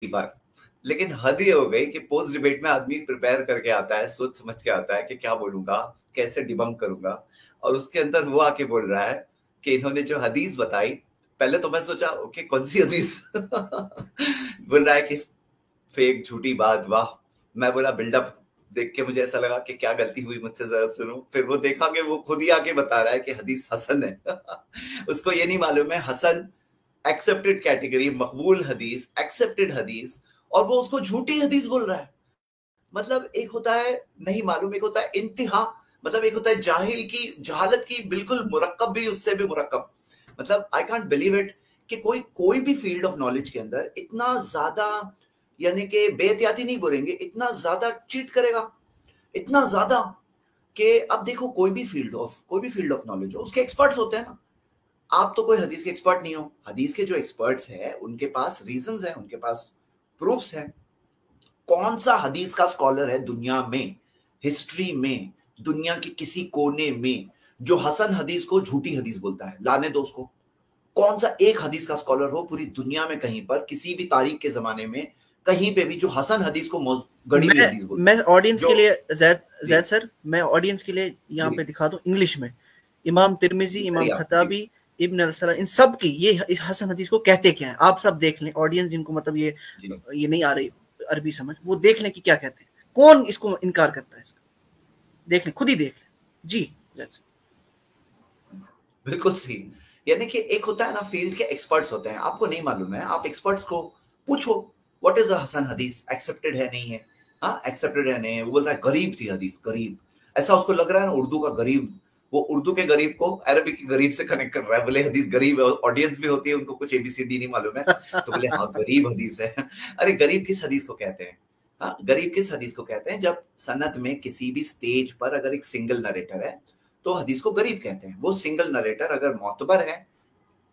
बार। लेकिन हद ये हो गई कि पोस्ट डिबेट में आदमी प्रिपेयर करके आता है, सोच समझ के आता है कि क्या बोलूंगा, कैसे डिबंक करूंगा, और उसके अंदर वो आके बोल रहा है कि इन्होंने जो हदीस बताई, पहले तो मैं सोचा ओके कौन सी हदीस बोल रहा है कि फेक झूठी बात, वाह। मैं बोला बिल्डअप देख के मुझे ऐसा लगा कि क्या गलती हुई मुझसे, जरा सुनो। फिर वो देखा कि वो खुद ही आके बता रहा है कि हदीस हसन है उसको ये नहीं मालूम है हसन एक्सेप्टेड कैटेगरी, मकबूल हदीस, एक्सेप्टेड हदीस, और वो उसको झूठी हदीस बोल रहा है। मतलब एक होता है नहीं मालूम, एक होता है इंतहा, मतलब एक होता है जाहिल की जहालत की बिल्कुल मुरक्कब भी उससे भी मुरक्कब। मतलब आई कांट बिलीव इट कि कोई कोई भी फील्ड ऑफ नॉलेज के अंदर इतना ज्यादा, यानी कि बेहतियाती नहीं बोलेंगे, इतना ज्यादा चीट करेगा, इतना ज्यादा कि अब देखो कोई भी फील्ड ऑफ नॉलेज हो, उसके एक्सपर्ट्स होते हैं ना। आप तो कोई हदीस के एक्सपर्ट नहीं हो, हदीस के जो एक्सपर्ट्स हैं उनके पास रीजंस हैं, उनके पास प्रूफ्स हैं। कौन सा हदीस का स्कॉलर है दुनिया में, हिस्ट्री में, दुनिया के किसी कोने में जो हसन हदीस को झूठी हदीस बोलता है? लाने दो उसको। कौन सा एक हदीस का स्कॉलर हो पूरी दुनिया में कहीं पर किसी भी तारीख के जमाने में कहीं पे भी जो हसन हदीस को गढ़ी हुई हदीस बोलता मैं है? ऑडियंस के जो लिए जैद जी जैद सर, मैं ऑडियंस के लिए यहाँ जी पे दिखा दूं इंग्लिश में। इमाम तिरमिजी, इमाम करिए आप जी खताबी, इब्न अल-सला, इन सब की ये इस हसन हदीस को कहते क्या है, आप सब देख लें। ऑडियंस जिनको मतलब जी ये नहीं आ रही अरबी समझ, वो देख लें कि क्या कहते हैं, कौन इसको इनकार करता है इसका, देख लें, खुद ही देख लें जी। जैद सर बिल्कुल सही। यानी कि एक होता है ना फील्ड के एक्सपर्ट्स होते हैं, आपको नहीं मालूम है, आप एक्सपर्ट्स को पूछो व्हाट इज अ हसन हदीस, एक्सेप्टेड है नहीं है? हाँ एक्सेप्टेड है नहीं है, वो बोलता है गरीब थी हदीस, गरीब। ऐसा उसको लग रहा है ना उर्दू का गरीब, वो उर्दू के गरीब को अरबी के गरीब से कनेक्ट कर रहा है। बोले हदीस गरीब है, ऑडियंस भी होती है उनको कुछ एबीसीडी नहीं मालूम है, तो बोले हाँ गरीब हदीस है अरे गरीब किस हदीस को कहते हैं? हाँ गरीब किस हदीस को कहते हैं? जब सनद में किसी भी स्टेज पर अगर एक सिंगल नरेटर है तो हदीस को गरीब कहते हैं। वो सिंगल नरेटर अगर मोतबर है,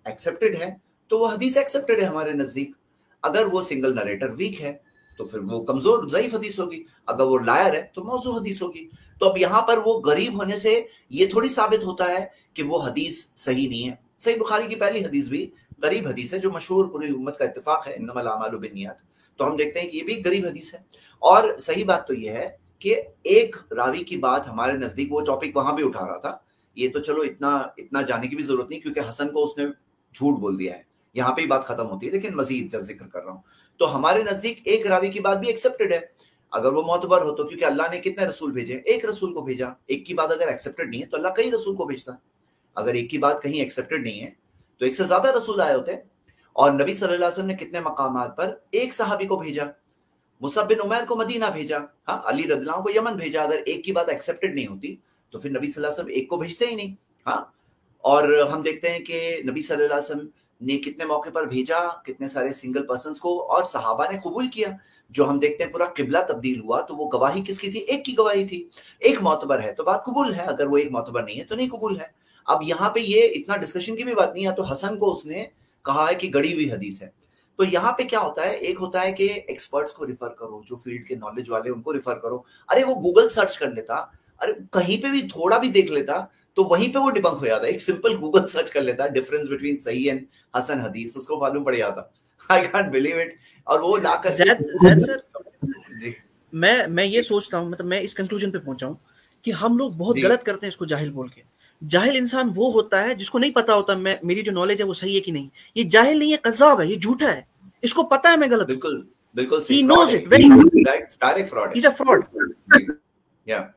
एक्सेप्टेड है, तो वो हदीस एक्सेप्टेड है हमारे नजदीक। अगर वो सिंगल नरेटर वीक है तो फिर वो कमजोर ज़ईफ हदीस होगी। अगर वो लायर है तो मौजू हदीस होगी। तो अब यहां पर वो गरीब होने से ये थोड़ी साबित होता है कि वो हदीस सही नहीं है। सही बुखारी की पहली हदीस भी गरीब हदीस है, जो मशहूर पूरी उम्मत का इत्तेफाक है, इन्नमल आमालु बिन्नियात। तो हम देखते हैं कि ये भी गरीब हदीस है। और सही बात तो ये है कि एक रावी की बात हमारे नजदीक, वो टॉपिक वहां भी उठा रहा था, ये तो चलो इतना इतना जाने की भी जरूरत नहीं क्योंकि हसन को उसने झूठ बोल दिया है, यहाँ पे ही बात खत्म होती है। लेकिन मजीद जब जिक्र कर रहा हूं तो हमारे नजदीक एक रावी की बात भी एक्सेप्टेड है अगर वो मोतबर हो तो, क्योंकि अल्लाह ने कितने रसूल भेजे? एक रसूल को भेजा। एक की बात अगर एक्सेप्टेड नहीं है तो अल्लाह कई रसूल को भेजता। अगर एक की बात कहीं एक्सेप्टेड नहीं है तो एक से ज्यादा रसूल आए होते। और नबी सल्लल्लाहु अलैहि वसल्लम ने कितने मकामात पर एक सहाबी को भेजा, मुसअब बिन उमैर को मदीना भेजा, हाँ अली रदियल्लाहु को यमन भेजा। अगर एक की बात एक्सेप्टेड नहीं होती तो फिर नबी सल्लल्लाहु अलैहि वसल्लम एक को भेजते ही नहीं। हाँ और हम देखते हैं कि नबी सल्लल्लाहु अलैहि वसल्लम ने कितने मौके पर भेजा, कितने सारे सिंगल पर्सन्स को, और सहाबा ने कबूल किया। जो हम देखते हैं पूरा किबला तब्दील हुआ तो वो गवाही किसकी थी? एक की गवाही थी। एक मोतबर है तो बात कबूल है, अगर वो एक मोतबर नहीं है तो नहीं कबूल है। अब यहाँ पे ये इतना डिस्कशन की भी बात नहीं है। तो हसन को उसने कहा है कि गड़ी हुई हदीस है। तो यहाँ पे क्या होता है, एक होता है कि एक्सपर्ट्स को रिफर करो, जो फील्ड के नॉलेज वाले उनको रिफर करो। अरे वो गूगल सर्च कर लेता, अरे कहीं पे भी थोड़ा भी देख लेता तो वहीं पे वो डिबंक हो जाता। एक सिंपल गूगल सर्च कर लेता डिफरेंस बिटवीन सही एंड हसन हदीस, उसको मालूम पड़ जाता। I can't believe it. और वो ला करके जैद जैद सर, जी मैं ये जी सोचता हूँ, मतलब मैं इस कंक्लूजन पे पहुंचा हूँ कि हम लोग बहुत जी गलत करते हैं इसको जाहिल बोल के। जाहिल इंसान वो होता है जिसको नहीं पता होता मैं मेरी जो नॉलेज है वो सही है कि नहीं। ये जाहिल नहीं है, कज़्ज़ाब है, ये झूठा है, इसको पता है मैं गलत हूँ। बिल्कुल बिल्कुल सही, ही फ्रॉड नोज है इट ये, very good, right, direct fraud ही है इज अ फ्रॉड। जी या।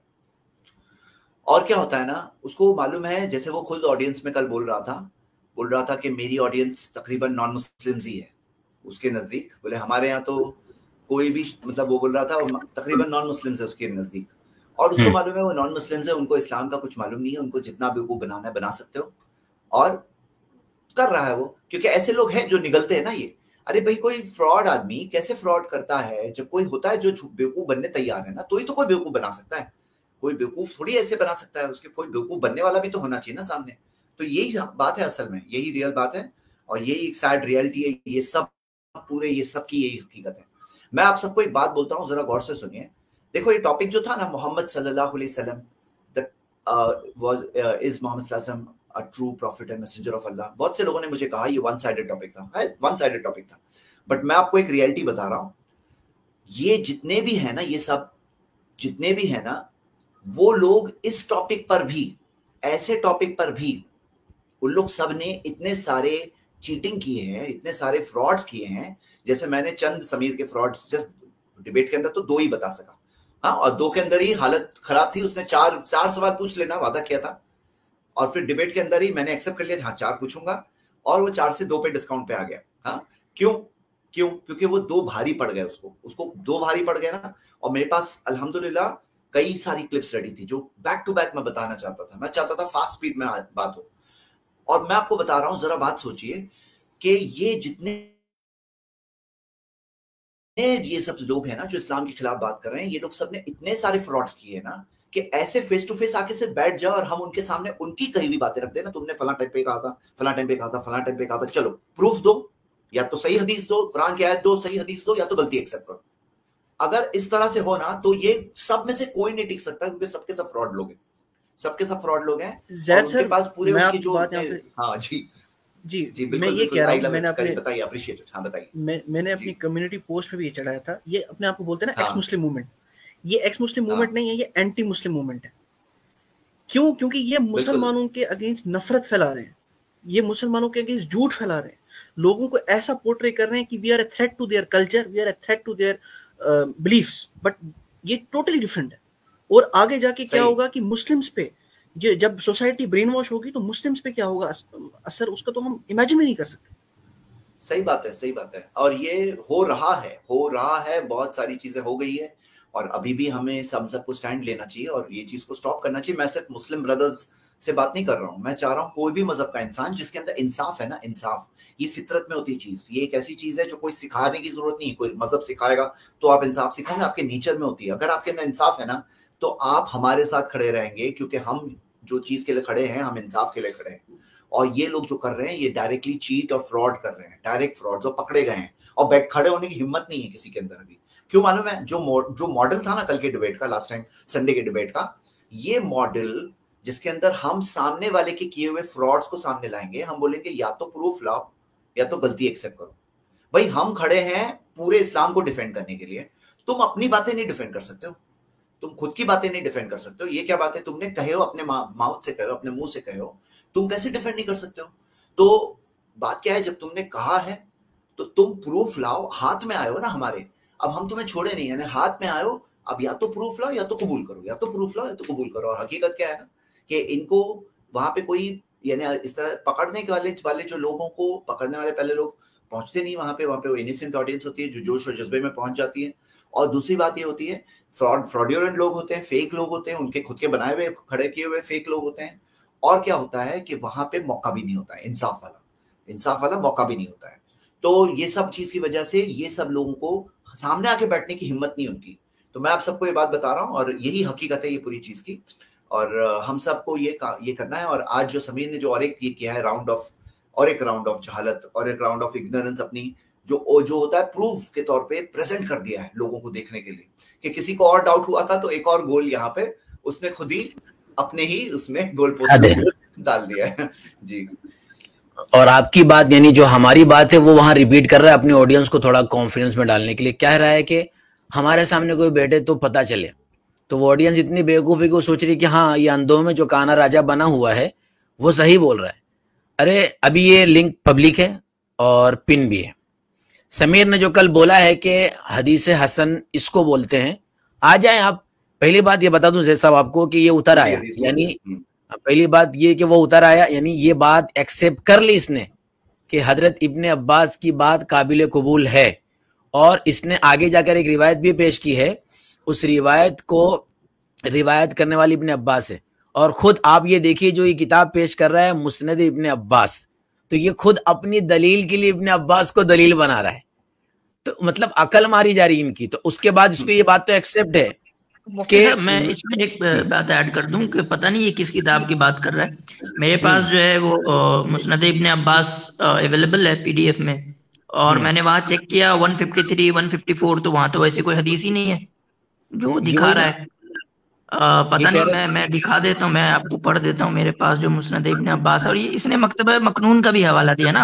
और क्या होता है ना, उसको मालूम है, जैसे वो खुद ऑडियंस में कल बोल रहा था कि मेरी ऑडियंस तकरीबन नॉन मुस्लिम्स ही है उसके नजदीक। बोले हमारे यहाँ तो कोई भी, मतलब वो बोल रहा था तकरीबन नॉन मुस्लिम्स है उसके नजदीक। और उसको मालूम है वो नॉन मुस्लिम्स है, उनको इस्लाम का कुछ मालूम नहीं है, उनको जितना बेवकूफ बनाना है बना सकते हो। और कर रहा है वो, क्योंकि ऐसे लोग हैं जो निगलते हैं ना ये। अरे भाई कोई फ्रॉड आदमी कैसे फ्रॉड करता है? जब कोई होता है जो बेवकूफ बनने तैयार है ना, तो ही तो कोई बेवकूफ बना सकता है। कोई बेवकूफ थोड़ी ऐसे बना सकता है, उसके कोई बेवकूफ बनने वाला भी तो होना चाहिए ना सामने। तो यही बात है, असल में यही रियल बात है और यही एक सैड रियलिटी है। ये सब पूरे ये सब की यही हकीकत है। मैं आप सबको एक बात बोलता हूँ, जरा गौर से सुनिए। देखो ये टॉपिक जो था ना, मोहम्मद सल्लल्लाहु अलैहि वसल्लम is Muhammad a true prophet and messenger of Allah. बहुत से लोगों ने मुझे कहा ये वन साइडेड टॉपिक था, वन साइडेड टॉपिक था। बट मैं आपको एक रियलिटी बता रहा हूं, ये जितने भी है ना, ये सब जितने भी है ना, वो लोग इस टॉपिक पर भी, ऐसे टॉपिक पर भी, उन लोग सब ने इतने सारे चीटिंग किए हैं, इतने सारे फ्रॉड्स किए हैं। जैसे मैंने चंद समीर के फ्रॉड्स जस्ट डिबेट के अंदर तो 2 ही बता सका, हाँ, और 2 के अंदर ही हालत खराब थी। उसने चार सवाल पूछ लेना वादा किया था, और फिर डिबेट के अंदर ही मैंने एक्सेप्ट कर लिया, हाँ 4 पूछूंगा, और वो 4 से 2 पे डिस्काउंट पे आ गया। हाँ, क्यों? क्योंकि वो 2 भारी पड़ गए, उसको 2 भारी पड़ गए ना। और मेरे पास अल्हम्दुलिल्लाह कई सारी क्लिप्स रेडी थी जो बैक टू बैक मैं बताना चाहता था। मैं चाहता था फास्ट स्पीड में बात हो। और मैं आपको बता रहा हूं, जरा बात सोचिए कि ये जितने ये सब लोग हैं ना जो इस्लाम के खिलाफ बात कर रहे हैं, ये लोग सब ने इतने सारे फ्रॉड्स किए ना कि ऐसे फेस टू फेस आके से बैठ जाओ और हम उनके सामने उनकी कही हुई बातें रख देना, तुमने फला टाइम पे कहा था, फला टाइम पे कहा था, फला टाइम पे कहा था, चलो प्रूफ दो, या तो सही हदीस दो, कुरान की आयत दो, सही हदीस दो, या तो गलती एक्सेप्ट करो। अगर इस तरह से हो ना तो ये सब में से कोई नहीं टिक सकता, क्योंकि सबके सब फ्रॉड लोग हैं, सबके सब फ्रॉड लोग हैं। और उनके पास पूरे उनकी जो, हाँ जी जी जी मैं बिल्कुल ये बिल्कुल, कह रहा आई हूँ, लव मैंने इट, अपने बताइए, अप्रिशिएट इट, हाँ बताइए। मैंने अपनी जी कम्युनिटी पोस्ट में भी ये चढ़ाया था, ये अपने आप को बोलते हैं ना एक्स हाँ मुस्लिम मूवमेंट। ये एक्स मुस्लिम मूवमेंट हाँ नहीं है, ये एंटी मुस्लिम मूवमेंट है। क्यों? क्योंकि ये बिल्कुल मुसलमानों के अगेंस्ट नफरत फैला रहे हैं, ये मुसलमानों के अगेंस्ट झूठ फैला रहे हैं, लोगों को ऐसा पोर्ट्रे कर रहे हैं कि we are a threat to their culture, we are a threat to their beliefs. But ये टोटली डिफरेंट है। और आगे जाके क्या सही, होगा कि मुस्लिम्स पे जब सोसाइटी ब्रेन वॉश होगी तो मुस्लिम्स पे क्या होगा असर, उसका तो हम इमेजिन भी नहीं कर सकते। सही बात है, सही बात है। और ये हो रहा है, हो रहा है, बहुत सारी चीजें हो गई है, और अभी भी हमें सबको स्टैंड लेना चाहिए और ये चीज को स्टॉप करना चाहिए। मैं सिर्फ मुस्लिम ब्रदर्स से बात नहीं कर रहा हूं, मैं चाह रहा हूं कोई भी मजहब का इंसान जिसके अंदर इंसाफ है ना, इंसाफ, ये फितरत में होती चीज, ये एक ऐसी चीज है जो कोई सिखाने की जरूरत नहीं है। कोई मजहब सिखाएगा तो आप इंसाफ सीखोगे, आपके नेचर में होती है। अगर आपके अंदर इंसाफ है ना तो आप हमारे साथ खड़े रहेंगे, क्योंकि हम जो चीज के लिए खड़े हैं, हम इंसाफ के लिए खड़े हैं। और ये लोग जो कर रहे हैं, ये डायरेक्टली चीट और फ्रॉड कर रहे हैं, डायरेक्ट फ्रॉड, जो पकड़े गए हैं, और बैठ खड़े होने की हिम्मत नहीं है किसी के अंदर अभी। क्यों मालूम है? जो मॉडल था ना कल के डिबेट का, लास्ट टाइम संडे के डिबेट का, ये मॉडल जिसके अंदर हम सामने वाले के किए हुए फ्रॉड्स को सामने लाएंगे, हम बोलेंगे या तो प्रूफ लाओ या तो गलती एक्सेप्ट करो। भाई हम खड़े हैं पूरे इस्लाम को डिफेंड करने के लिए, तुम अपनी बातें नहीं डिफेंड कर सकते हो, तुम खुद की बातें नहीं डिफेंड कर सकते हो। ये क्या बात है? तुमने कहे हो, अपने माउथ से कहे हो, अपने मुंह से कहे हो, तुम कैसे डिफेंड नहीं कर सकते हो? तो बात क्या है, जब तुमने कहा है तो तुम प्रूफ लाओ, हाथ में आए हो ना हमारे, अब हम तुम्हें छोड़े नहीं, यानी हाथ में आए हो, अब या तो प्रूफ लाओ या तो कबूल करो, या तो प्रूफ लाओ या तो कबूल करो। और हकीकत क्या है ना कि इनको वहां पे कोई, यानी इस तरह पकड़ने के वाले जो लोगों को पकड़ने वाले पहले लोग पहुंचते नहीं वहां पे वो इनिसेंट ऑडियंस होती है जो जोश और जज्बे में पहुंच जाती है। और दूसरी बात ये होती है, फ्रॉड्यूलेंट लोग होते हैं, फेक लोग होते हैं, उनके खुद के बनाए हुए खड़े किए हुए फेक लोग होते हैं। और क्या होता है कि वहां पे मौका भी नहीं होता है इंसाफ वाला मौका भी नहीं होता है। तो ये सब चीज की वजह से ये सब लोगों को सामने आके बैठने की हिम्मत नहीं उनकी। तो मैं आप सबको ये बात बता रहा हूँ, और यही हकीकत है ये पूरी चीज की। और हम सबको ये करना है। और आज जो समीर ने जो और एक ये किया है एक राउंड ऑफ जहालत और एक राउंड ऑफ इग्नोरेंस, अपनी जो होता है प्रूफ के तौर पे प्रेजेंट कर दिया है लोगों को देखने के लिए, कि किसी को और डाउट हुआ था तो एक और गोल यहाँ पे उसने खुद ही अपने ही उसमें गोल पोस्ट डाल दिया है। जी। और आपकी बात, यानी जो हमारी बात है वो वहां रिपीट कर रहा है अपनी ऑडियंस को थोड़ा कॉन्फिडेंस में डालने के लिए। कह रहा है कि हमारे सामने कोई बैठे तो पता चले। तो वो ऑडियंस इतनी बेवकूफी को सोच रही कि हाँ, ये अंधों में जो काना राजा बना हुआ है वो सही बोल रहा है। अरे अभी ये लिंक पब्लिक है और पिन भी है। समीर ने जो कल बोला है कि हदीस हसन इसको बोलते हैं, आ जाए आप। पहली बात ये बता दूं जैसा साहब आपको कि ये उतर आया, यानी पहली बात ये कि वो उतर आया, यानी ये बात एक्सेप्ट कर ली इसने कि हजरत इब्ने अब्बास की बात काबिल कबूल है। और इसने आगे जाकर एक रिवायत भी पेश की है, उस रिवायत को रिवायत करने वाली इब्ने अब्बास है। और खुद आप ये देखिए जो ये किताब पेश कर रहा है मुस्नद इब्ने अब्बास, तो ये खुद अपनी दलील के लिए इब्ने अब्बास को दलील बना रहा है। तो मतलब अकल मारी जा रही इनकी। तो उसके बाद इसको ये बात तो एक्सेप्ट है कि मैं इसमें एक बात ऐड कर दूं कि पता नहीं ये किस किताब की बात कर रहा है। मेरे पास जो है वो मुस्नद इब्ने अब्बास अवेलेबल है पीडीएफ में, और मैंने वहां चेक किया 153 154, तो वहां तो वैसे कोई हदीस ही नहीं है जो दिखा रहा है। पता नहीं, मैं दिखा देता हूँ, मैं आपको पढ़ देता हूँ। मेरे पास जो मुस्नद इब्ने अब्बास, और ये इसने मकतबा मकनून का भी हवाला दिया ना,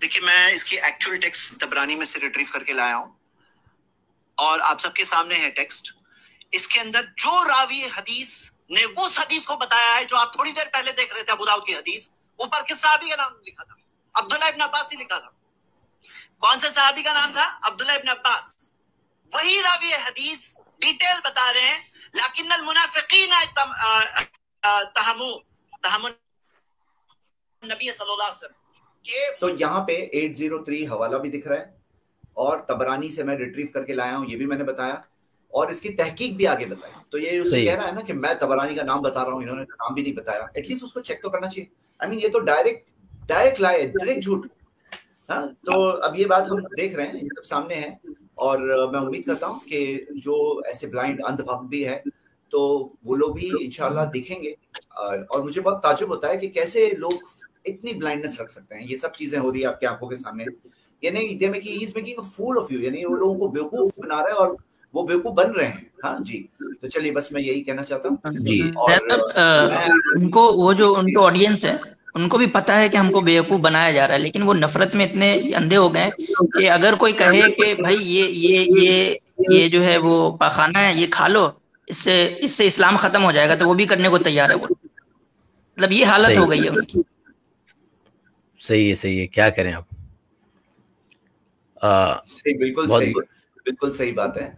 देखिए मैं इसकी एक्चुअल टेक्स्ट तबरानी में से रिट्रीव करके लाया हूं और आप सबके सामने है टेक्स्ट। इसके अंदर जो रावी हदीस ने वो हदीस को बताया है जो आप थोड़ी देर पहले देख रहे थे, अबू दाऊद की हदीस, ऊपर किस सहाबी का नाम लिखा था? अब्दुल्लाह इब्न अब्बास ही लिखा था। कौन से सहाबी का नाम था? अब्दुल्लाह इब्न अब्बास। वही रावी हदीस डिटेल बता रहे हैं, लाकिन मुनाफिकीन तहमु नबी सल्लल्लाहु अलैहि वसल्लम के। तो यहाँ पे 803 हवाला भी दिख रहा है और तबरानी से मैं रिट्रीव करके लाया हूँ, ये भी मैंने बताया और इसकी तहकीक भी आगे बताई। तो ये उससे कह रहा है ना कि मैं तबरानी का नाम बता रहा हूँ, इन्होंने नाम भी नहीं बताया, एटलीस्ट उसको चेक तो करना चाहिए। आई मीन ये तो डायरेक्ट लाई है, डायरेक्ट झूठ। हाँ, तो अब ये बात हम देख रहे हैं, ये सब सामने है और मैं उम्मीद करता हूँ कि जो ऐसे ब्लाइंड अंधभक्त भी है तो वो लोग भी इंशाल्लाह दिखेंगे। और मुझे बहुत ताज्जुब होता है कि कैसे लोग इतनी ब्लाइंडनेस रख सकते हैं। ये सब चीजें हो रही है आपकी आंखों के सामने, यानी they making a fool of you, यानी वो लोगों को बेवकूफ बना रहा है और वो बेवकूफ बन रहे हैं। हाँ जी, तो चलिए बस मैं यही कहना चाहता हूँ जी। और उनको वो जो उनके ऑडियंस है उनको भी पता है कि हमको बेवकूफ बनाया जा रहा है, लेकिन वो नफरत में इतने अंधे हो गए कि अगर कोई कहे कि भाई ये जो है वो पाखाना है, ये खा लो, इससे इस्लाम खत्म हो जाएगा, तो वो भी करने को तैयार है। वो मतलब ये हालत हो गई है उनकी। सही है, क्या करें आप। सही, बिल्कुल सही बात है।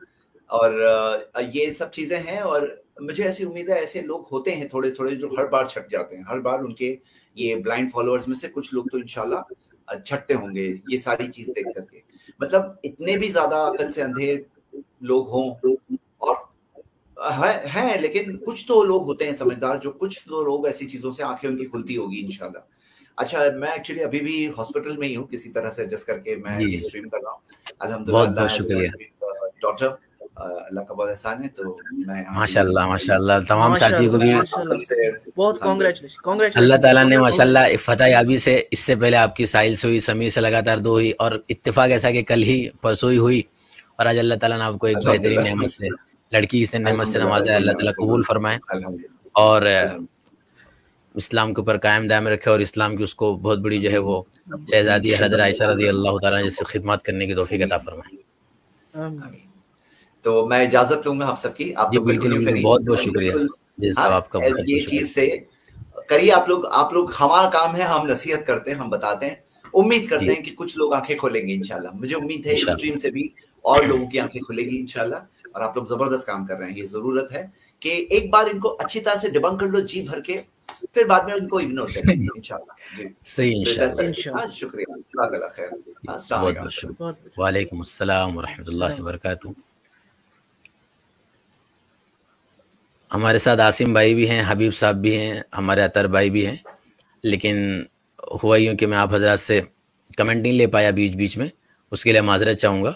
और ये सब चीजें हैं और मुझे ऐसी उम्मीद है ऐसे लोग होते हैं थोड़े थोड़े जो हर बार छट जाते हैं। हर बार उनके ये ब्लाइंड फॉलोअर्स में से कुछ लोग तो इंशाल्लाह छटते होंगे ये सारी चीज देख करके। मतलब इतने भी ज्यादा अकल से अंधे लोग हों और हैं, लेकिन कुछ तो लोग होते हैं समझदार, जो कुछ तो लोग ऐसी चीजों से आंखें उनकी खुलती होगी इंशाल्लाह। अच्छा, मैं एक्चुअली अभी भी हॉस्पिटल में ही हूँ, किसी तरह से एडजस्ट करके मैं स्ट्रीम कर रहा हूँ। अल्हम्दुलिल्लाह, बहुत शुक्रिया डॉक्टर, अल्लाह का बहुत एहसान है। तो मैं माशाल्लाह तमाम साथियों को भी बहुत कांग्रेचुलेशन। अल्लाह ताला ने माशाल्लाह फतह याबी से, इससे पहले आपकी साहिल से हुई, समीर से लगातार 2 हुई और इत्तेफाक ऐसा कि कल ही परसों ही हुई और आज अल्लाह ताला ने आपको एक बेहतरीन नेमत से, लड़की से नेमत से नवाजा है। अल्लाह ताला कबूल फरमाए और इस्लाम के ऊपर कायम दायम रखे और इस्लाम की उसको बहुत बड़ी जो है वो शहजादी हज़रत आयशा रज़ी अल्लाह ताला जैसे खिदमत करने की तौफीक अता फरमाए। तो मैं इजाजत लूंगा आप सबकी। आप लोग बिल्कुल बहुत शुक्रिया आपका। ये चीज से करिए आप लोग, हमारा काम है, हम नसीहत करते हैं, हम बताते हैं, उम्मीद करते हैं कि कुछ लोग आंखें खोलेंगे इंशाल्लाह। मुझे उम्मीद है इस स्ट्रीम से भी और लोगों की आंखें खुलेगी इंशाल्लाह। और आप लोग जबरदस्त काम कर रहे हैं। ये जरूरत है कि एक बार इनको अच्छी तरह से डिबंक कर लो जी भर के, फिर बाद में उनको इग्नोर करें इंशाल्लाह। सही इंशाल्लाह। शुक्रिया, जज़ाकल्लाह खैर। अस्सलाम वालेकुम। वालेकुम अस्सलाम व रहमतुल्लाहि व बरकातहू। हमारे साथ आसिम भाई भी हैं, हबीब साहब भी हैं, हमारे अतर भाई भी हैं, लेकिन हुआ यूँ कि मैं आप हजरात से कमेंट नहीं ले पाया बीच बीच में, उसके लिए माजरत चाहूँगा।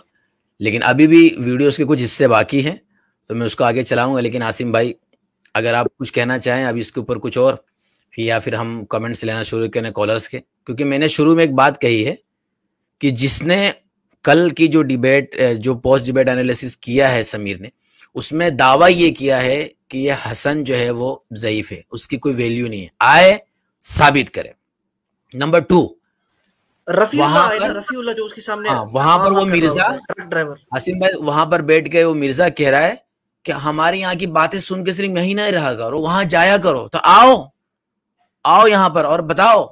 लेकिन अभी भी वीडियोस के कुछ हिस्से बाकी हैं तो मैं उसको आगे चलाऊँगा। लेकिन आसिम भाई, अगर आप कुछ कहना चाहें अभी इसके ऊपर कुछ और, या फिर हम कमेंट्स लेना शुरू करें कॉलर्स के, क्योंकि मैंने शुरू में एक बात कही है कि जिसने कल की जो डिबेट, जो पोस्ट डिबेट एनालिसिस किया है समीर ने, उसमें दावा ये किया है कि ये हसन जो है वो ज़ईफ है, उसकी कोई वैल्यू नहीं है। आए साबित करे। नंबर 2, रफीउल्लाह जो उसके सामने, वहां पर वो मिर्जा ट्रक ड्राइवर आसिम भाई वहां पर बैठ के वो मिर्जा कह रहा है कि हमारे यहाँ की बातें सुन के सिर्फ यहीं नहीं रहा करो, वहां जाया करो। तो आओ यहाँ पर और बताओ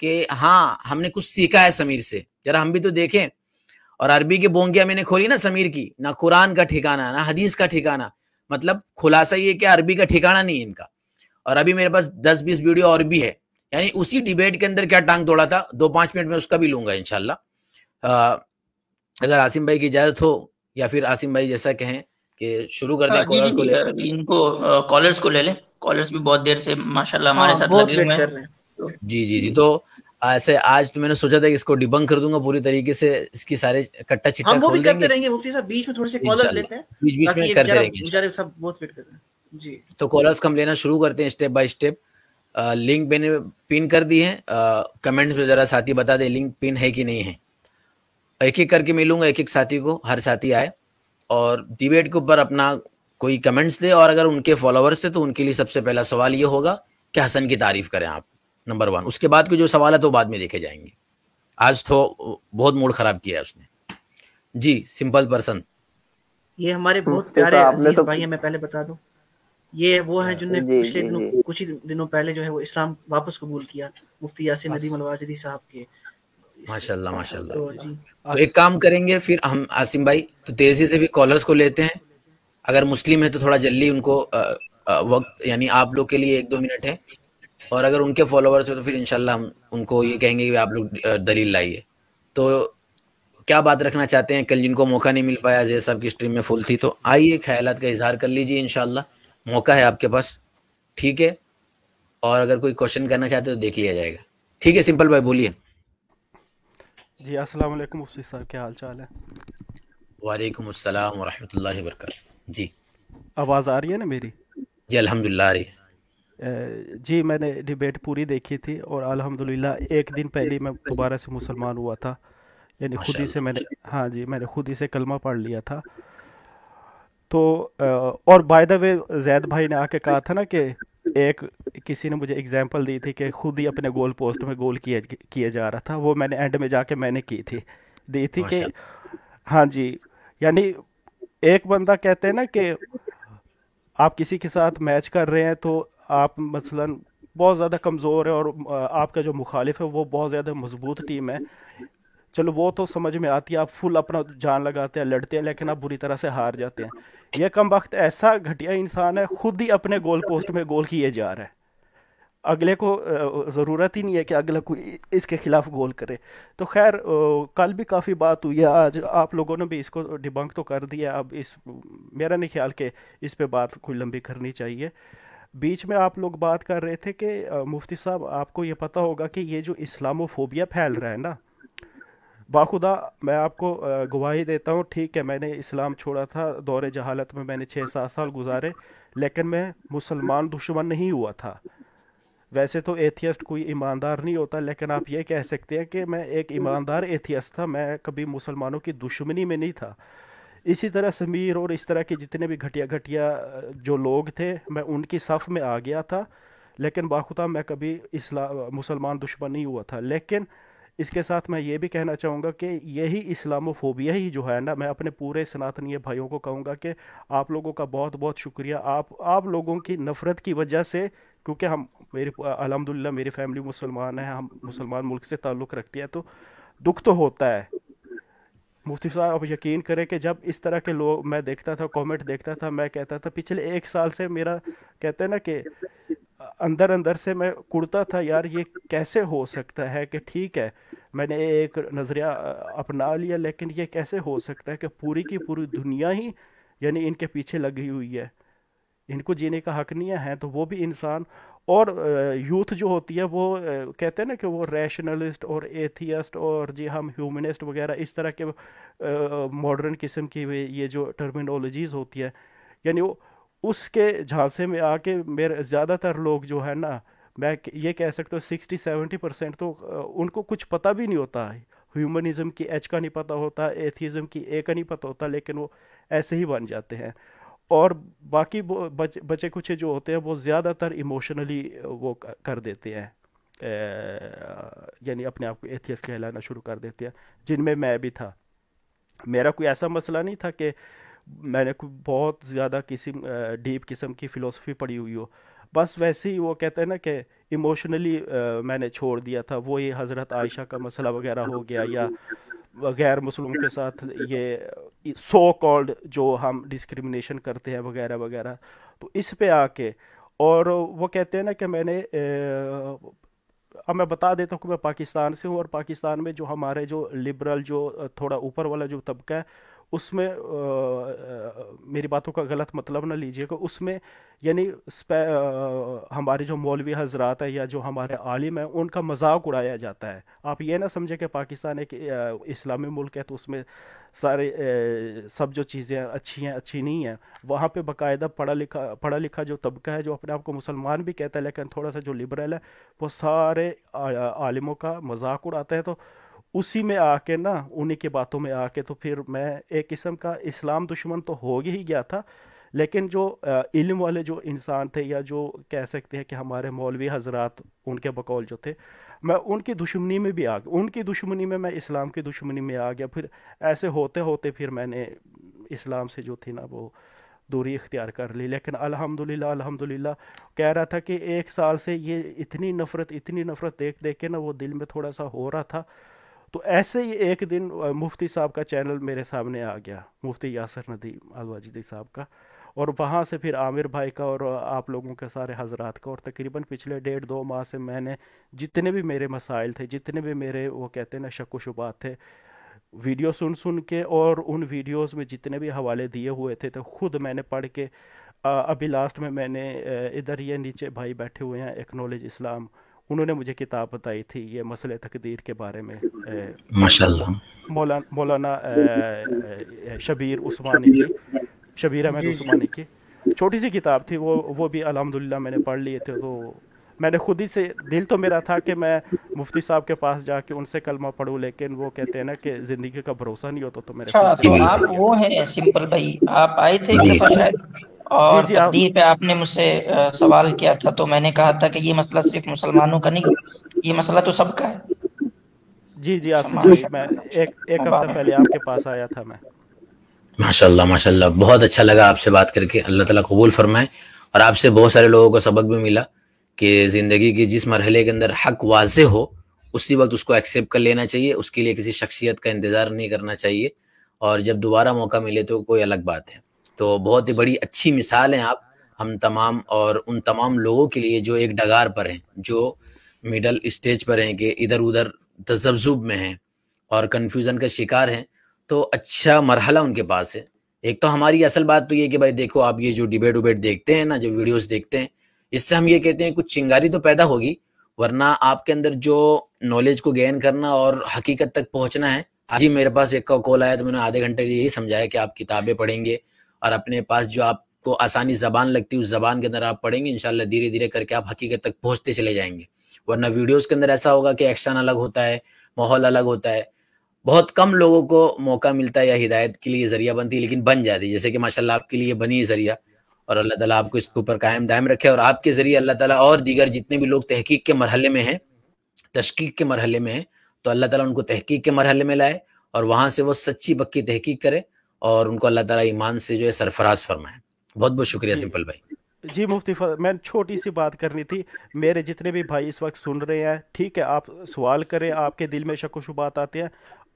कि हाँ हमने कुछ सीखा है समीर से, जरा हम भी तो देखें। और अरबी की बोंगिया मैंने खोली ना समीर की, ना कुरान का ठिकाना ना हदीस का ठिकाना, मतलब खुलासा ये कि अरबी का ठिकाना नहीं है इनका। और अभी मेरे पास 10-20 वीडियो और भी है, यानी उसी डिबेट के अंदर क्या टांग तोड़ा था 2-5 मिनट में उसका भी लूंगा इंशाल्लाह। अगर आसिम भाई की इजाजत हो या फिर आसिम भाई जैसा कहें कि शुरू कर दें कॉलर्स को ले। इनको कॉलर्स को ले लें, कॉलर्स भी बहुत देर से माशाल्लाह हमारे साथ लगे हुए हैं। जी। तो ऐसे आज तो मैंने सोचा था कि इसको डिबंक कर दूंगा पूरी तरीके से, इसकी सारे कट्टा चिट्टा हम वो भी करते रहेंगे मुफ्ती साहब, बीच में थोड़े से कॉलर लेते हैं, बीच में करते रहेंगे बेचारे सब बहुत वेट कर रहे हैं जी। तो कॉलर्स हम लेना शुरू करते हैं स्टेप बाय स्टेप। लिंक मैंने पिन कर दी है, कमेंट्स में जरा साथी बता दे लिंक पिन है कि नहीं है। एक एक करके मिलूंगा एक एक साथी को, हर साथी आए और डिबेट के ऊपर अपना कोई कमेंट्स दे, और अगर उनके फॉलोअर्स थे तो उनके लिए सबसे पहला सवाल ये होगा कि हसन की तारीफ करें आप, नंबर 1। उसके बाद के जो सवाल है तो बाद में देखे जाएंगे। आज तो बहुत मूड खराब किया है उसने। जी सिंपल पर्सन। ये हमारे बहुत मुफ्ती प्यारे साहब आपने अजीज तो भाई हैं, मैं पहले बता दूं, ये वो है जिनने जी पिछले जी दिनों जी कुछ ही दिनों पहले जो है वो इस्लाम वापस कबूल किया, मुफ्ती यासिन नदीम अलवाजदी साहब के माशाल्लाह माशाल्लाह। तो जी तो एक काम करेंगे फिर हम आसिम भाई, तो तेजी से भी कॉलर्स को लेते हैं। अगर मुस्लिम है तो थोड़ा जल्दी उनको वक्त, यानी आप लोग के लिए 1-2 मिनट है, और अगर उनके फॉलोअर्स हो तो फिर इंशाल्लाह हम उनको ये कहेंगे कि आप लोग दलील लाइए। तो क्या बात रखना चाहते हैं? कल जिनको मौका नहीं मिल पाया, जय साहब की स्ट्रीम में फुल थी, तो आइए ख्यालात का इजहार कर लीजिए, इंशाल्लाह मौका है आपके पास, ठीक है। और अगर कोई क्वेश्चन करना चाहते हो तो देख लिया जाएगा, ठीक है। सिंपल भाई बोलिए। जी अस्सलाम वालेकुम मुफ्ती साहब, क्या हाल चाल है? वालेकुम अस्सलाम व रहमतुल्लाहि व बरकातहू। जी आवाज़ आ रही है ना मेरी? जी अल्हम्दुलिल्लाह आ रही है। जी मैंने डिबेट पूरी देखी थी और अल्हम्दुलिल्लाह एक दिन पहले मैं दोबारा से मुसलमान हुआ था, यानी खुद ही से मैंने, हाँ जी, मैंने खुद ही से कलमा पढ़ लिया था। तो और बाय द वे जैद भाई ने आके कहा था ना कि एक किसी ने मुझे एग्जांपल दी थी कि खुद ही अपने गोल पोस्ट में गोल किए जा रहा था, वो मैंने एंड में जाके मैंने की थी, दी थी कि हाँ जी, यानी एक बंदा कहते हैं ना कि आप किसी के साथ मैच कर रहे हैं तो आप मसलन बहुत ज़्यादा कमज़ोर है और आपका जो मुखालिफ है वो बहुत ज़्यादा मजबूत टीम है, चलो वो तो समझ में आती है, आप फुल अपना जान लगाते हैं, लड़ते हैं, लेकिन आप बुरी तरह से हार जाते हैं। ये कम वक्त ऐसा घटिया इंसान है, खुद ही अपने गोल पोस्ट में गोल किए जा रहा है, अगले को ज़रूरत ही नहीं है कि अगला कोई इसके खिलाफ गोल करे। तो खैर कल भी काफ़ी बात हुई है, आज आप लोगों ने भी इसको डिबंक तो कर दिया। अब इस मेरा नहीं ख्याल कि इस पे बात कोई लंबी करनी चाहिए। बीच में आप लोग बात कर रहे थे कि मुफ्ती साहब आपको ये पता होगा कि ये जो इस्लामोफोबिया फैल रहा है ना, बाखुदा मैं आपको गवाही देता हूँ, ठीक है मैंने इस्लाम छोड़ा था, दौरे जहालत में मैंने 6-7 साल गुजारे, लेकिन मैं मुसलमान दुश्मन नहीं हुआ था। वैसे तो एथियस्ट कोई ईमानदार नहीं होता, लेकिन आप ये कह सकते हैं कि मैं एक ईमानदार एथियस्ट था, मैं कभी मुसलमानों की दुश्मनी में नहीं था। इसी तरह समीर और इस तरह के जितने भी घटिया घटिया जो लोग थे, मैं उनकी सफ़ में आ गया था, लेकिन बाखुदा मैं कभी मुसलमान दुश्मन नहीं हुआ था। लेकिन इसके साथ मैं ये भी कहना चाहूँगा कि यही इस्लामोफोबिया ही जो है ना, मैं अपने पूरे सनातनीय भाइयों को कहूँगा कि आप लोगों का बहुत बहुत शुक्रिया, आप लोगों की नफ़रत की वजह से, क्योंकि हम अल्हम्दुलिल्लाह मेरी फैमिली मुसलमान है, हम मुसलमान मुल्क से ताल्लुक़ रखती है, तो दुख तो होता है। मुफ्ती साहब आप यकीन करें कि जब इस तरह के लोग मैं देखता था, कमेंट देखता था, मैं कहता था पिछले 1 साल से मेरा कहते हैं ना कि अंदर अंदर से मैं कुड़ता था, यार ये कैसे हो सकता है कि ठीक है मैंने एक नज़रिया अपना लिया, लेकिन ये कैसे हो सकता है कि पूरी की पूरी दुनिया ही यानी इनके पीछे लगी हुई है, इनको जीने का हक नहीं है, तो वो भी इंसान। और यूथ जो होती है वो कहते हैं ना कि वो रैशनलिस्ट और एथियस्ट और जी हम ह्यूमनिस्ट वगैरह इस तरह के मॉडर्न किस्म की ये जो टर्मिनोलॉजीज़ होती है, यानी वो उसके झांसे में आके मेरे ज़्यादातर लोग जो है ना, मैं ये कह सकता हूँ 60-70% तो उनको कुछ पता भी नहीं होता है, ह्यूमनिज्म की एच का नहीं पता होता, एथिज्म की ए का नहीं पता होता, लेकिन वो ऐसे ही बन जाते हैं। और बाकी बचे कुछ जो होते हैं वो ज़्यादातर इमोशनली वो कर देते हैं, यानी अपने आप को एथियस्ट कहलाना शुरू कर देते हैं, जिनमें मैं भी था। मेरा कोई ऐसा मसला नहीं था कि मैंने कोई बहुत ज़्यादा किसी डीप किस्म की फ़िलोसफी पढ़ी हुई हो, बस वैसे ही वो कहते हैं ना कि इमोशनली मैंने छोड़ दिया था। वो ये हज़रत आयशा का मसला वगैरह हो गया, या गैर मुस्लिम के साथ ये सो कॉल्ड जो हम डिस्क्रिमिनेशन करते हैं वगैरह वगैरह, तो इस पे आके और वो कहते हैं ना कि मैंने अब मैं बता देता हूँ कि मैं पाकिस्तान से हूँ, और पाकिस्तान में जो हमारे जो लिबरल जो थोड़ा ऊपर वाला जो तबका है उसमें मेरी बातों का गलत मतलब ना लीजिएगा, उसमें यानी हमारे जो मौलवी हजरात है या जो हमारे आलिम हैं उनका मजाक उड़ाया जाता है। आप ये ना समझे कि पाकिस्तान एक इस्लामी मुल्क है तो उसमें सारे सब जो चीज़ें अच्छी हैं अच्छी नहीं हैं। वहाँ पे बाकायदा पढ़ा लिखा जो तबका है जो अपने आप को मुसलमान भी कहता है लेकिन थोड़ा सा जो लिबरल है वो सारे आलिमों का मजाक उड़ाता है। तो उसी में आके ना उन्हीं की बातों में आके तो फिर मैं एक किस्म का इस्लाम दुश्मन तो हो ही गया था, लेकिन जो इल्म वाले जो इंसान थे या जो कह सकते हैं कि हमारे मौलवी हजरात उनके बकौल जो थे मैं उनकी दुश्मनी में भी आ गया, उनकी दुश्मनी में मैं इस्लाम की दुश्मनी में आ गया। फिर ऐसे होते होते फिर मैंने इस्लाम से जो थी ना वो दूरी इख्तियार कर ली। लेकिन अल्हम्दुलिल्लाह अल्हम्दुलिल्लाह कह रहा था कि 1 साल से ये इतनी नफ़रत देख देख के ना वो दिल में थोड़ा सा हो रहा था। तो ऐसे ही एक दिन मुफ्ती साहब का चैनल मेरे सामने आ गया, मुफ्ती यासिर नदीम अल-वाजिदी साहब का, और वहाँ से फिर आमिर भाई का और आप लोगों के सारे हजरात का, और तकरीबन पिछले 1.5-2 माह से मैंने जितने भी मेरे मसाइल थे, जितने भी मेरे वो कहते हैं ना शक व शुबात थे, वीडियो सुन सुन के और उन वीडियोस में जितने भी हवाले दिए हुए थे तो खुद मैंने पढ़ के अभी लास्ट में मैंने इधर ये नीचे भाई बैठे हुए हैं एक्नॉलेज इस्लाम, उन्होंने मुझे किताब बताई थी ये मसले तकदीर के बारे में, माशाल्लाह मौलाना शबीर उस्मानी की, शबीर अहमद उस्मानी की छोटी सी किताब थी, वो भी अल्हम्दुलिल्लाह मैंने पढ़ लिए थे। तो मैंने खुद ही से दिल तो मेरा था कि मैं मुफ्ती साहब के पास जाके उनसे कलमा पढ़ूं, लेकिन वो कहते हैं ना कि जिंदगी का भरोसा नहीं होता, तो मेरे हाँ, तो आप वो हैं सिंपल भाई, आप आए थे एक दफा शायद, और जी, तकदीर पे आपने मुझसे सवाल किया था, तो मैंने कहा था कि ये मसला सिर्फ मुसलमानों का नहीं, ये मसला तो सबका है। जी आसिफ भाई, मैं एक हफ्ता पहले आपके पास आया था मैं। माशाल्लाह माशाल्लाह, बहुत अच्छा लगा आपसे बात करके, अल्लाह ताला कबूल फरमाए। और आपसे बहुत सारे लोगों को सबक भी मिला कि ज़िंदगी के जिस मरहले के अंदर हक वाज़े हो उसी वक्त उसको एक्सेप्ट कर लेना चाहिए, उसके लिए किसी शख्सियत का इंतज़ार नहीं करना चाहिए, और जब दोबारा मौका मिले तो कोई अलग बात है। तो बहुत ही बड़ी अच्छी मिसाल हैं आप हम तमाम, और उन तमाम लोगों के लिए जो एक डगार पर हैं, जो मिडल स्टेज पर हैं, कि इधर उधर तज़ब्ज़ुब में हैं और कन्फ्यूज़न का शिकार हैं। तो अच्छा मरहला उनके पास है। एक तो हमारी असल बात तो ये कि भाई देखो, आप ये जो डिबेट उबेट देखते हैं ना, जो वीडियोस देखते हैं, इससे हम ये कहते हैं कुछ चिंगारी तो पैदा होगी, वरना आपके अंदर जो नॉलेज को गेन करना और हकीकत तक पहुंचना है। आज ही मेरे पास एक का कॉल आया तो मैंने आधे घंटे यही समझाया कि आप किताबें पढ़ेंगे और अपने पास जो आपको आसानी ज़बान लगती है उस ज़बान के अंदर आप पढ़ेंगे, इंशाल्लाह धीरे धीरे करके आप हकीकत तक पहुँचते चले जाएंगे। वरना वीडियोज़ के अंदर ऐसा होगा कि एक्शन अलग होता है, माहौल अलग होता है, बहुत कम लोगों को मौका मिलता है या हिदायत के लिए ज़रिया बनती है, लेकिन बन जाती है, जैसे कि माशाल्लाह आपके लिए बनी है ज़रिया। और अल्लाह ताला आपको इसके ऊपर कायम दायम रखे, और आपके ज़रिए अल्लाह ताला और दीगर जितने भी लोग तहकीक के मरहले में हैं, तशकीक के मरहले में हैं, तो अल्लाह ताला उनको तहकीक के मरहले में लाए और वहाँ से वो सच्ची पक्की तहकीक करे और उनको अल्लाह ताला ईमान से जो है सरफराज फरमाए। बहुत बहुत शुक्रिया सिंपल भाई। जी मुफ्ती मैं छोटी सी बात करनी थी, मेरे जितने भी भाई इस वक्त सुन रहे हैं, ठीक है आप सवाल करें, आपके दिल में शक व शुबात आते हैं,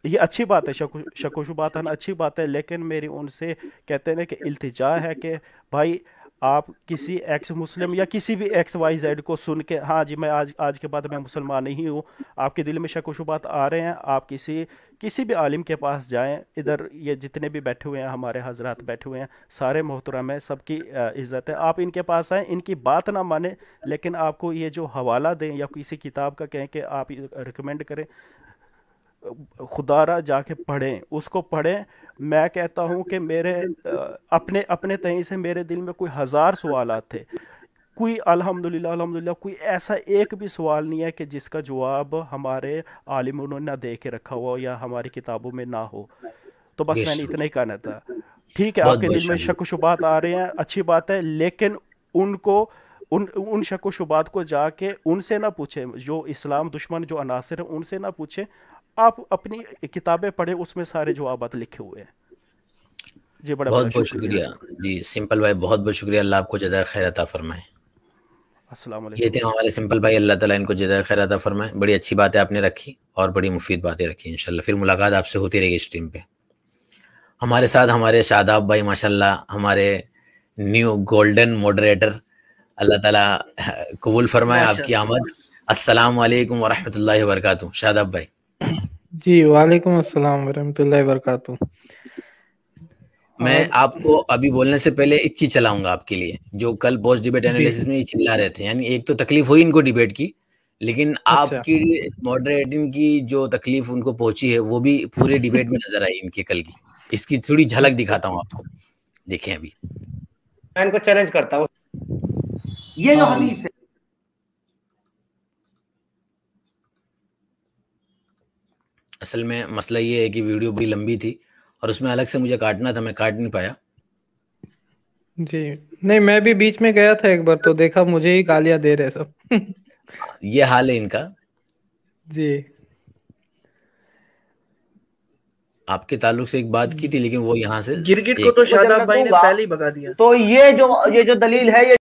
ये अच्छी बात है, शक व शुबात आना अच्छी बात है, लेकिन मेरी उनसे कहते हैं ना कि इल्तिजा है कि भाई आप किसी एक्स मुस्लिम या किसी भी XYZ को सुन के हाँ जी मैं आज के बाद मैं मुसलमान नहीं हूँ, आपके दिल में शक व शुबात आ रहे हैं, आप किसी भी आलिम के पास जाएं, इधर ये जितने भी बैठे हुए हैं हमारे हजरात बैठे हुए हैं सारे मोहतरम है, सबकी इज़्ज़त है, आप इनके पास आएँ, इनकी बात ना माने, लेकिन आपको ये जो हवाला दें या किसी किताब का कहें कि आप रिकमेंड करें, खुदारा जाके पढ़ें, उसको पढ़ें। मैं कहता हूँ कि मेरे अपने तहीं से मेरे दिल में कोई 1000 सवाल थे, कोई अल्हम्दुलिल्लाह कोई ऐसा एक भी सवाल नहीं है कि जिसका जवाब हमारे आलिमों ने ना दे के रखा हो या हमारी किताबों में ना हो। तो बस मैंने इतना ही कहना था। ठीक है आपके दिल में शक व शुबात आ रहे हैं, अच्छी बात है, लेकिन उनको उन शक व शुबात को जाके उनसे ना पूछे, जो इस्लाम दुश्मन जो अनासिर है उनसे ना पूछे, आप अपनी किताबें पढ़े, उसमें सारे जवाबात लिखे हुए हैं। जी बड़ा बहुत बहुत शुक्रिया जी सिंपल भाई, बहुत बहुत शुक्रिया, अल्लाह आपको जज़ाए खैर अता फरमाए। अस्सलाम वालेकुम। ये थे हमारे सिंपल भाई, अल्लाह ताला इनको जज़ाए खैर अता फरमाए। बड़ी अच्छी बातें आपने रखी और बड़ी मुफीद बातें रखी। इंशाल्लाह फिर मुलाकात आपसे होती रहेगी स्ट्रीम पे। हमारे साथ हमारे शादाब भाई माशाल्लाह, हमारे न्यू गोल्डन मॉडरेटर, अल्लाह ताला कबूल फरमाए आपकी आमद। अस्सलाम वालेकुम व रहमतुल्लाहि व बरकातहू। शादाब भाई जी वालेकुम अस्सलाम व रहमतुल्लाहि व बरकातहू। मैं आपको अभी बोलने से पहले एक चीज चलाऊंगा आपके लिए, जो कल पोस्ट डिबेट एनालिसिस में चिल्ला रहे थे, यानी एक तो तकलीफ हुई इनको डिबेट की, लेकिन आपकी मॉडरेटिंग की जो तकलीफ उनको पहुंची है वो भी पूरे डिबेट में नजर आई इनके कल की। इसकी थोड़ी झलक दिखाता हूँ आपको, देखें अभी। मैं इनको चैलेंज करता हूँ, ये जो हदीस है, असल में मसला ये है कि वीडियो बड़ी लंबी थी और उसमें अलग से मुझे काटना था, मैं काट नहीं पाया। जी नहीं, मैं भी बीच में गया था एक बार, तो देखा मुझे ही गालियां दे रहे सब। ये हाल है इनका, जी आपके ताल्लुक से एक बात की थी, लेकिन वो यहाँ से गिरगिट को तो शादाब भाई ने पहले ही भगा दिया। तो ये जो दलील है, ये